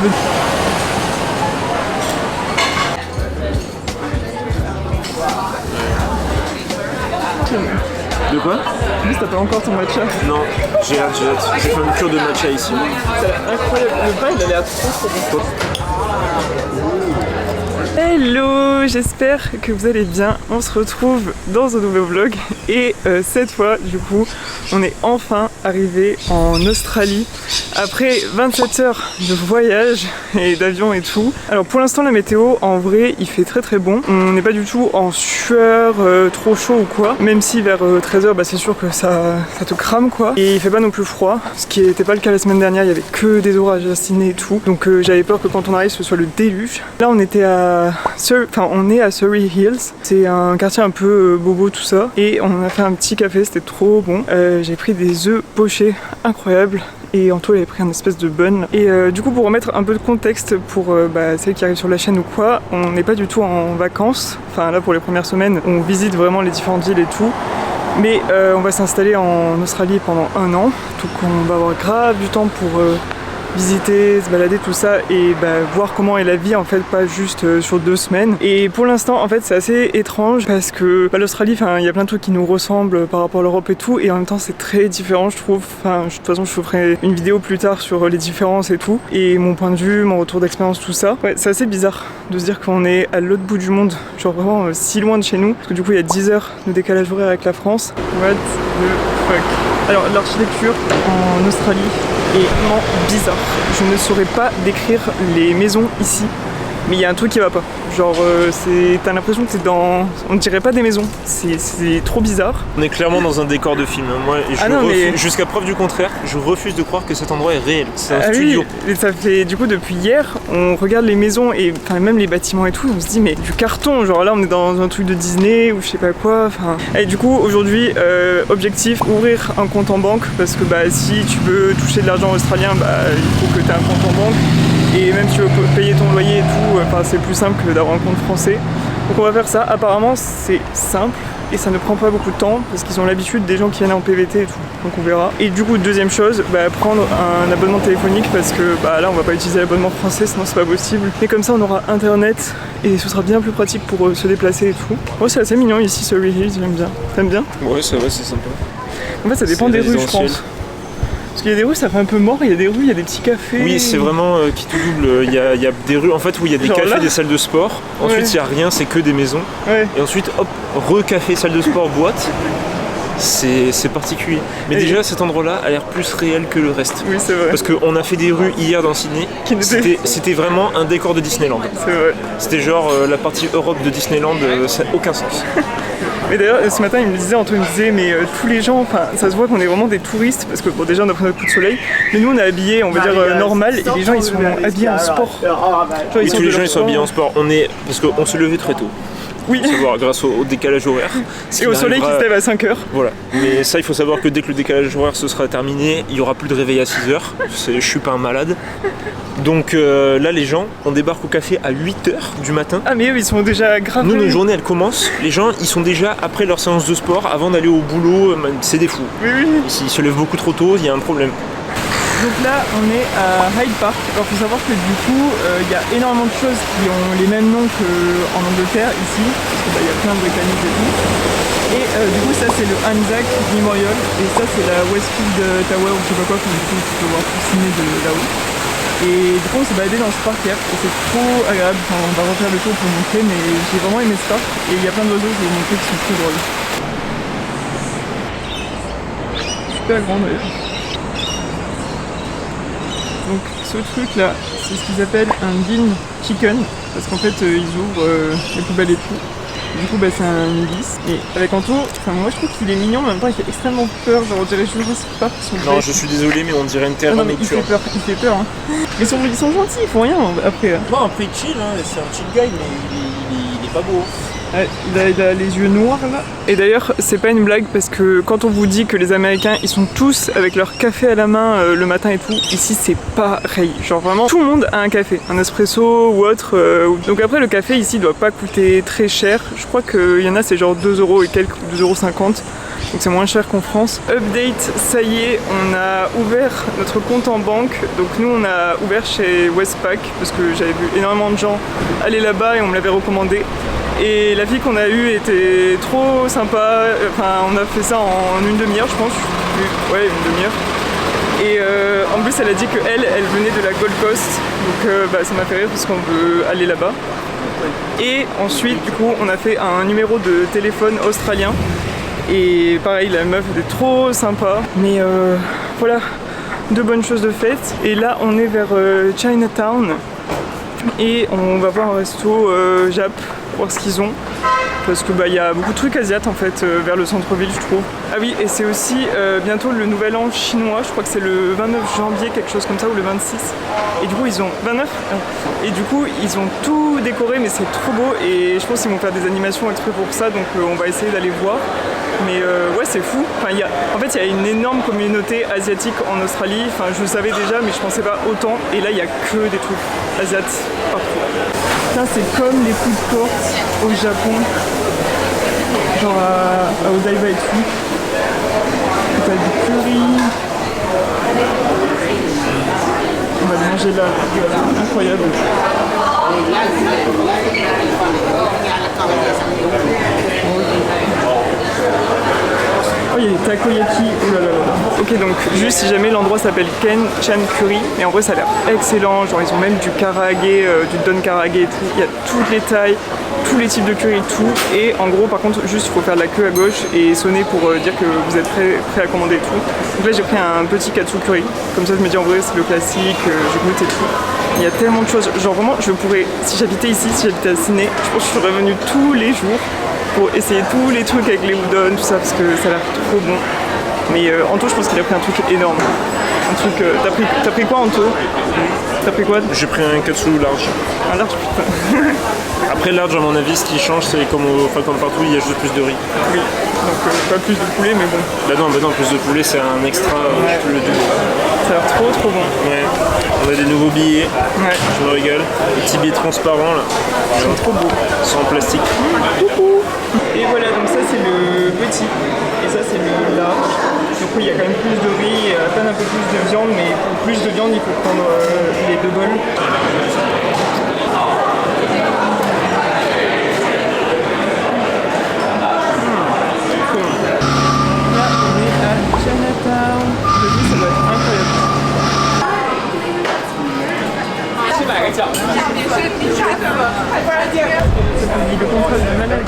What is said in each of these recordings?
veux. De quoi? En plus, t'as pas encore ton matcha. Non, j'ai hâte. J'ai fait une cure de matcha ici. C'est incroyable, le pain il a l'air trop bon. Hello, j'espère que vous allez bien. On se retrouve dans un nouveau vlog et cette fois du coup on est enfin arrivé en Australie après 27 heures de voyage et d'avion et tout. Alors pour l'instant la météo en vrai il fait très bon. On n'est pas du tout en sueur, trop chaud ou quoi. Même si vers 13h bah, c'est sûr que ça te crame quoi. Et il fait pas non plus froid. Ce qui n'était pas le cas la semaine dernière, il y avait que des orages à Sydney et tout. Donc j'avais peur que quand on arrive ce soit le déluge. Là on était on est à Surrey Hills. C'est un quartier un peu bobo tout ça. Et on a fait un petit café, c'était trop bon. J'ai pris des œufs pochés incroyables. Et Anto avait pris un espèce de bun. Et du coup pour remettre un peu de contexte pour celles qui arrivent sur la chaîne ou quoi, on n'est pas du tout en vacances. Enfin là pour les premières semaines, on visite vraiment les différentes îles et tout. Mais on va s'installer en Australie pendant 1 an. Donc on va avoir grave du temps pour visiter, se balader tout ça et voir comment est la vie en fait, pas juste sur 2 semaines. Et pour l'instant en fait c'est assez étrange parce que l'Australie, il y a plein de trucs qui nous ressemblent par rapport à l'Europe et tout, et en même temps c'est très différent je trouve. De toute façon je vous ferai une vidéo plus tard sur les différences et tout, et mon point de vue, mon retour d'expérience, tout ça. Ouais, c'est assez bizarre de se dire qu'on est à l'autre bout du monde, genre vraiment si loin de chez nous, parce que du coup il y a 10 heures de décalage horaire avec la France. What the fuck. Alors l'architecture en Australie est vraiment bizarre. Je ne saurais pas décrire les maisons ici, mais il y a un truc qui va pas. Genre t'as l'impression que c'est dans... On ne dirait pas des maisons, c'est trop bizarre. On est clairement dans un décor de film. Moi, jusqu'à preuve du contraire, je refuse de croire que cet endroit est réel. C'est un studio. Oui. Et ça fait du coup depuis hier, on regarde les maisons et même les bâtiments et tout, on se dit mais du carton, genre là on est dans un truc de Disney ou je sais pas quoi. Et du coup aujourd'hui, objectif, ouvrir un compte en banque, parce que si tu veux toucher de l'argent australien, il faut que tu aies un compte en banque. Et même si tu veux payer ton loyer et tout, c'est plus simple que d'avoir un compte français. Donc on va faire ça. Apparemment c'est simple et ça ne prend pas beaucoup de temps parce qu'ils ont l'habitude des gens qui viennent en PVT et tout. Donc on verra. Et du coup deuxième chose, prendre un abonnement téléphonique, parce que là on va pas utiliser l'abonnement français sinon c'est pas possible. Et comme ça on aura internet et ce sera bien plus pratique pour se déplacer et tout. Oh, c'est assez mignon ici Surrey Hills, j'aime bien. T'aimes bien? Ouais ça va, c'est sympa. En fait ça dépend des rues je pense. Parce qu'il y a des rues, ça fait un peu mort, il y a des rues, il y a des petits cafés. Oui, c'est vraiment qui tout double. Il y a des rues en fait où il y a des cafés, là, des salles de sport. Ensuite, il n'y a rien, c'est que des maisons. Ouais. Et ensuite, hop, recafé, salle de sport, boîte. C'est particulier. Mais déjà, cet endroit-là a l'air plus réel que le reste. Oui, c'est vrai. Parce qu'on a fait des rues hier dans Sydney. C'était vraiment un décor de Disneyland. C'est vrai. C'était genre la partie Europe de Disneyland, ça n'a aucun sens. Mais d'ailleurs ce matin Antoine me disait mais tous les gens, ça se voit qu'on est vraiment des touristes, parce que déjà on a pris notre coup de soleil, mais nous on est habillés on va dire normal, et les gens ils sont habillés en sport. Tous les gens ils sont habillés en sport, parce qu'on se levait très tôt. Oui. Savoir, grâce au décalage horaire. Et au soleil qui se lève à 5h. Voilà. Mais ça, il faut savoir que dès que le décalage horaire se sera terminé, il n'y aura plus de réveil à 6h. Je suis pas un malade. Donc là, les gens, on débarque au café à 8h du matin. Ah, mais eux, ils sont déjà gravés. Nous, notre journée, elle commence. Les gens, ils sont déjà après leur séance de sport, avant d'aller au boulot. C'est des fous. Oui. S'ils se lèvent beaucoup trop tôt, il y a un problème. Donc là on est à Hyde Park. Alors il faut savoir que du coup il y a énormément de choses qui ont les mêmes noms qu'en Angleterre ici, parce qu'il y a plein de Britanniques et tout. Et du coup ça c'est le Anzac Memorial, et ça c'est la Westfield Tower ou je sais pas quoi, du coup tu peux voir tout ciné de là-haut. Et du coup on s'est baladé dans ce parc hier et c'est trop agréable. On va refaire le tour pour vous montrer, mais j'ai vraiment aimé ce parc et il y a plein d'oiseaux que je vais vous montrer qui sont très drôles. Super grand d'ailleurs. Donc ce truc là, c'est ce qu'ils appellent un bin chicken, parce qu'en fait ils ouvrent les poubelles et tout. Du coup c'est un hélice. Et avec Anto, moi je trouve qu'il est mignon, mais en même temps il fait extrêmement peur, genre on dirait Jurassic Park. Non, je suis désolé, mais on dirait une terre nocturne. Il fait peur hein. Mais ils sont gentils, ils font rien après. Non, après il chill, hein. C'est un chill guy, mais il est pas beau. Ouais, il a les yeux noirs là. Et d'ailleurs c'est pas une blague, parce que quand on vous dit que les Américains ils sont tous avec leur café à la main le matin et tout, ici c'est pareil. Genre vraiment tout le monde a un café, un espresso ou autre. Donc après le café ici doit pas coûter très cher. Je crois qu'il y en a c'est genre 2€ et quelques, 2,50€. donc c'est moins cher qu'en France. Update, ça y est, on a ouvert notre compte en banque. Donc nous on a ouvert chez Westpac parce que j'avais vu énormément de gens aller là-bas et on me l'avait recommandé. Et la fille qu'on a eue était trop sympa, enfin on a fait ça en une demi-heure je pense, ouais une demi-heure. Et en plus elle a dit qu'elle venait de la Gold Coast, donc ça m'a fait rire parce qu'on veut aller là-bas. Et ensuite du coup on a fait un numéro de téléphone australien. Et pareil la meuf était trop sympa. Mais voilà, deux bonnes choses de faites. Et là on est vers Chinatown. Et on va voir un resto Jap, voir ce qu'ils ont. Parce que y a beaucoup de trucs asiates en fait vers le centre-ville je trouve. Ah oui, et c'est aussi bientôt le nouvel an chinois, je crois que c'est le 29 janvier, quelque chose comme ça, ou le 26. Et du coup ils ont 29 et du coup ils ont tout décoré, mais c'est trop beau et je pense qu'ils vont faire des animations exprès pour ça, donc on va essayer d'aller voir. Mais ouais c'est fou, enfin, il y a une énorme communauté asiatique en Australie, enfin je le savais déjà mais je pensais pas autant, et là il y a que des trucs asiatiques partout. Ça c'est comme les food courts au Japon, genre à Odaiba et tout. T'as du curry. On va le manger là, incroyable. Oh, il y a des takoyaki, oh là là là. Ok, donc juste si jamais l'endroit s'appelle Ken Chan Curry, et en vrai ça a l'air excellent, genre ils ont même du karage, du don karage et tout, il y a toutes les tailles, tous les types de curry et tout, et en gros par contre juste il faut faire la queue à gauche et sonner pour dire que vous êtes prêt à commander et tout. Donc là j'ai pris un petit katsu curry, comme ça je me dis en vrai c'est le classique, je goûte et tout. Il y a tellement de choses, genre vraiment je pourrais, si j'habitais ici, si j'habitais à Sydney, je pense que je serais venue tous les jours pour essayer tous les trucs avec les udon, tout ça, parce que ça a l'air trop bon. Mais Anto, je pense qu'il a pris un truc énorme. Un truc. T'as pris quoi, Anto? T'as pris quoi? J'ai pris un katsu large. Un large, putain. Après, large, à mon avis, ce qui change, c'est comme partout, il y a juste plus de riz. Oui, donc pas plus de poulet, mais bon. Bah non, plus de poulet, c'est un extra, ouais. Je te le dis. Ça a l'air trop bon. Ouais. On a des nouveaux billets. Ouais. Je me régale. Des petits billets transparents, là. Ils sont trop beaux. Sans plastique. Coucou. Et voilà, donc ça c'est le petit. Et ça c'est le large. Du coup, il y a quand même plus de riz, à peine un peu plus de viande, mais pour plus de viande, il faut prendre les deux bols. Chinatown. Je dis ça doit être incroyable. Le contraste de malade.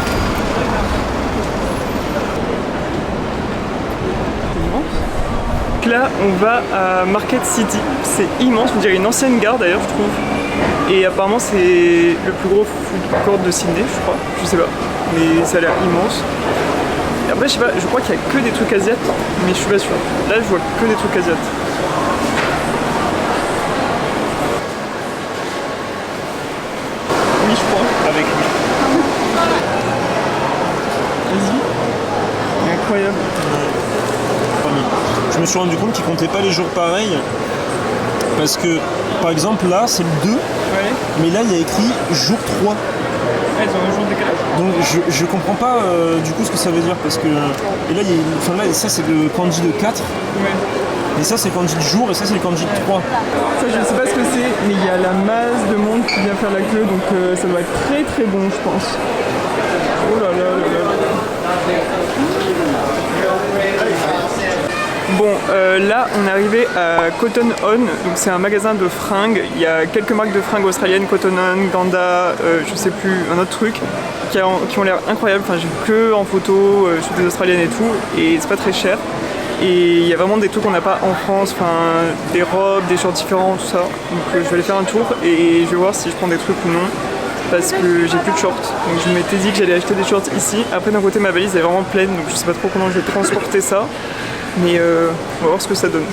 Là on va à Market City, c'est immense, on dirait une ancienne gare d'ailleurs je trouve. Et apparemment c'est le plus gros food court de Sydney je crois, je sais pas, mais ça a l'air immense. Et après je sais pas, je crois qu'il y a que des trucs asiates, mais je suis pas sûr. Là je vois que des trucs asiates. Oui je crois. Avec lui. Vas-y. Incroyable. Je me suis rendu compte qu'ils comptaient pas les jours pareils. Parce que, par exemple, là, c'est le 2. Ouais. Mais là, il y a écrit jour 3. Ah, ils ont un jour de décalage. Donc, je comprends pas du coup ce que ça veut dire. Parce que. Et là, ça, c'est le kanji de 4. Ouais. Et ça, c'est le kanji de jour. Et ça, c'est le kanji de 3. Ça, je sais pas ce que c'est. Mais il y a la masse de monde qui vient faire la queue. Donc, ça doit être très très bon, je pense. Oh là là là là. Bon, là on est arrivé à Cotton On, donc c'est un magasin de fringues. Il y a quelques marques de fringues australiennes, Cotton On, Ganda, je sais plus, un autre truc, qui ont l'air incroyables. Enfin, j'ai vu que en photo, sur des australiennes et tout, et c'est pas très cher. Et il y a vraiment des trucs qu'on n'a pas en France, enfin des robes, des shorts différents, tout ça. Donc je vais aller faire un tour et je vais voir si je prends des trucs ou non. Parce que j'ai plus de shorts, donc je m'étais dit que j'allais acheter des shorts ici. Après d'un côté ma valise est vraiment pleine, donc je sais pas trop comment je vais transporter ça. Mais on va voir ce que ça donne.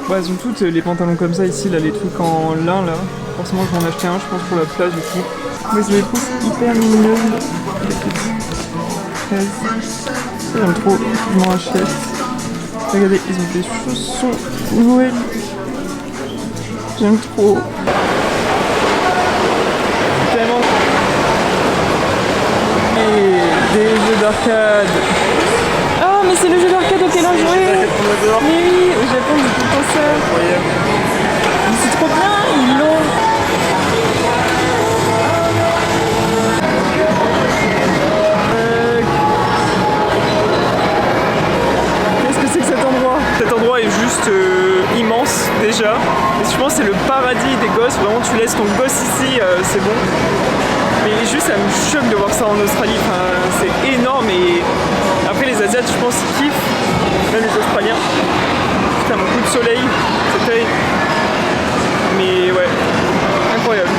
Ouais, elles ont toutes les pantalons comme ça ici, là, les trucs en lin là. Forcément je vais en acheter un, je pense, pour la plage et tout. Mais c'est des trucs hyper mignons. J'aime trop, je m'en achète. Regardez, ils ont des chaussons Noël. J'aime trop. Tellement. Et Des jeux d'arcade. Ah, mais c'est le jeu d'arcade auquel on jouait. Mais oui, au Japon, c'est tout le temps ça. Incroyable. Mais c'est trop bien, ils l'ont. Qu'est-ce que c'est que cet endroit? Cet endroit est juste immense déjà. Et je pense que c'est le paradis des gosses. Vraiment, tu laisses ton gosse ici, c'est bon. Mais juste, ça me choque de voir ça en Australie. Enfin, c'est énorme. Et après, les Asiates, je pense, ils kiffent. Même les Australiens. Putain, mon coup de soleil, c'est terrible. Mais ouais, incroyable.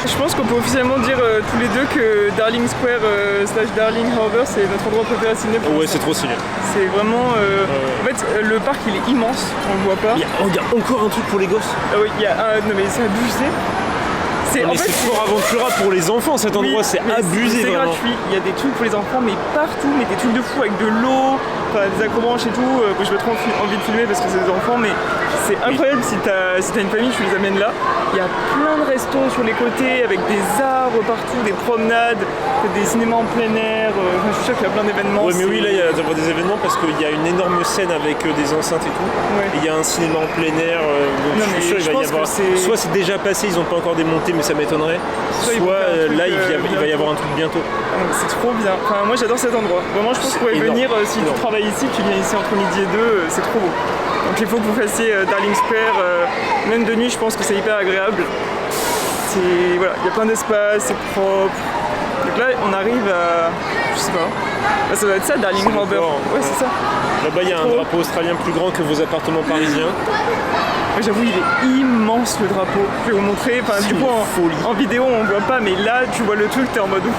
Je pense qu'on peut officiellement dire tous les deux que Darling Square / Darling Harbour c'est notre endroit préféré à Sydney. Ouais, c'est trop stylé. C'est vraiment... En fait, le parc il est immense, on le voit pas. Il y a encore un truc pour les gosses. Ah oui, il y a un... Non mais c'est abusé. C'est fort Aventura pour les enfants cet endroit, c'est abusé. C'est gratuit, il y a des trucs pour les enfants mais partout, mais des trucs de fou avec de l'eau, des accrobranches et tout. J'ai pas trop envie de filmer parce que c'est des enfants mais c'est incroyable si t'as une famille, tu les amènes là. Il y a plein de restos sur les côtés avec des arbres partout, des promenades, des cinémas en plein air. Je suis sûr qu'il y a plein d'événements. Ouais mais oui là il y a des événements parce qu'il y a une énorme scène avec des enceintes et tout. Ouais. Et il y a un cinéma en plein air, donc non, je suis sûr qu'il va y avoir. Soit c'est déjà passé, ils n'ont pas encore démonté mais ça m'étonnerait. Soit là il va y avoir un truc bientôt. C'est trop bien. Enfin moi j'adore cet endroit. Vraiment je pense que vous pouvez venir si tu travailles ici, tu viens ici entre midi et 2, c'est trop beau. Donc il faut que vous fassiez Darling Square, même de nuit je pense que c'est hyper agréable. Voilà, il y a plein d'espace, c'est propre. Donc là on arrive à... je sais pas. Là, ça doit être ça Darling Harbour. Ouais c'est ça. Là-bas il y a un drapeau australien plus grand que vos appartements parisiens. Ouais, j'avoue il est immense le drapeau. Je vais vous montrer, enfin du coup en vidéo on voit pas mais là tu vois le truc, t'es en mode ouf.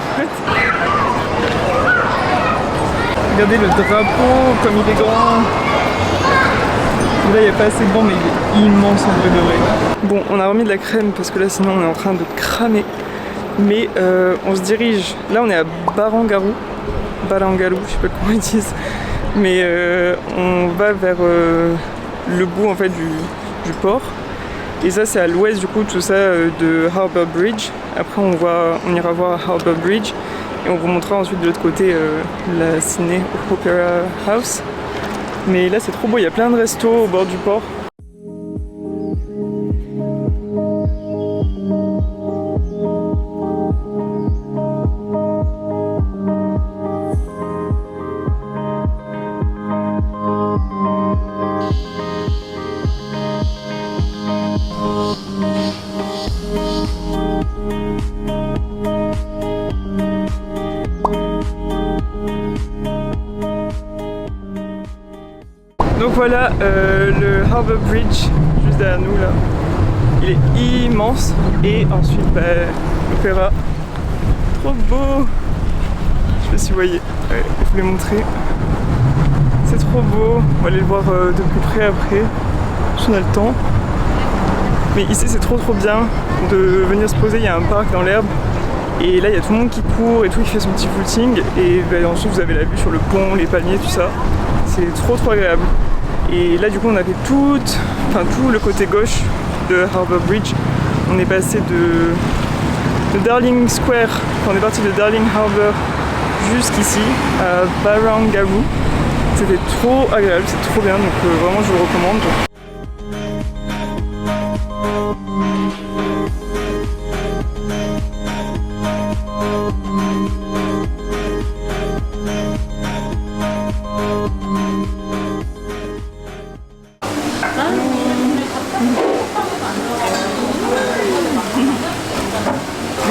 Regardez le drapeau comme il est grand. Là il n'y a pas assez de vent mais il est immense en vrai de vrai. Bon on a remis de la crème parce que là sinon on est en train de cramer. Mais on se dirige, là on est à Barangaroo, je sais pas comment ils disent. Mais on va vers le bout en fait du port. Et ça c'est à l'ouest du coup tout ça de Harbour Bridge. Après on ira voir Harbour Bridge. Et on vous montrera ensuite de l'autre côté la Sydney Opera House. Mais là c'est trop beau, il y a plein de restos au bord du port. Donc voilà le Harbour Bridge juste derrière nous là. Il est immense et ensuite l'opéra. Trop beau. Je sais pas si vous voyez, ouais, je vous l'ai montré. C'est trop beau. On va aller le voir de plus près après. Si on a le temps. Mais ici c'est trop bien de venir se poser, il y a un parc dans l'herbe. Et là il y a tout le monde qui court et tout, qui fait son petit footing. Et ensuite vous avez la vue sur le pont, les palmiers, tout ça. C'est trop agréable. Et là du coup on a fait tout le côté gauche de Harbour Bridge. On est passé de Darling Square, on est parti de Darling Harbour jusqu'ici à Barangaroo. C'était trop agréable, c'est trop bien, donc vraiment je vous le recommande.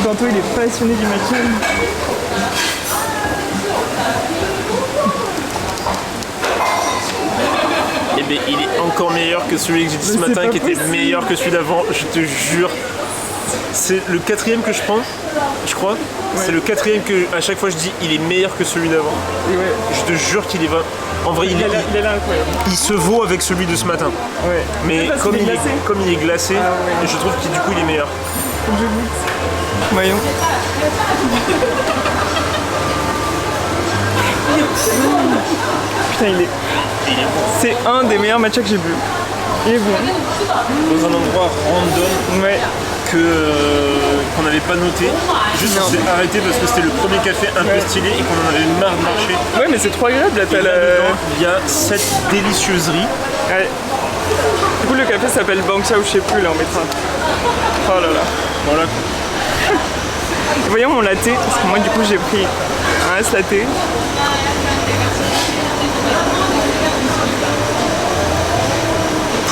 Tantôt il est passionné du matcha. Eh bien il est encore meilleur que celui que j'ai dit ce matin qui était meilleur que celui d'avant, je te jure. C'est le quatrième que je prends, je crois. Ouais. C'est le quatrième que à chaque fois je dis il est meilleur que celui d'avant. Ouais. Je te jure qu'il est En vrai, il est incroyable. Il se vaut avec celui de ce matin. Ouais. Mais comme il est glacé, ouais. Je trouve que du coup il est meilleur. Faut que je goûte. Voyons. Putain, il est bon. C'est un des meilleurs matchas que j'ai bu. Il est bon. Dans un endroit random. Ouais. Qu'on n'avait pas noté, juste on s'est arrêté parce que c'était le premier café un peu stylé et qu'on en avait marre de marcher. Ouais, mais c'est trop agréable là, il y a cette délicieuserie. Ouais. Du coup le café s'appelle Bangsha ou je sais plus, là on mettra. Oh là là. Voilà. Voyons mon latte, parce que moi du coup j'ai pris un ice latte.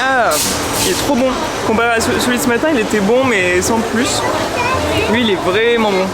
Ah, il est trop bon. Comparé à celui de ce matin, il était bon mais sans plus. Lui il est vraiment bon.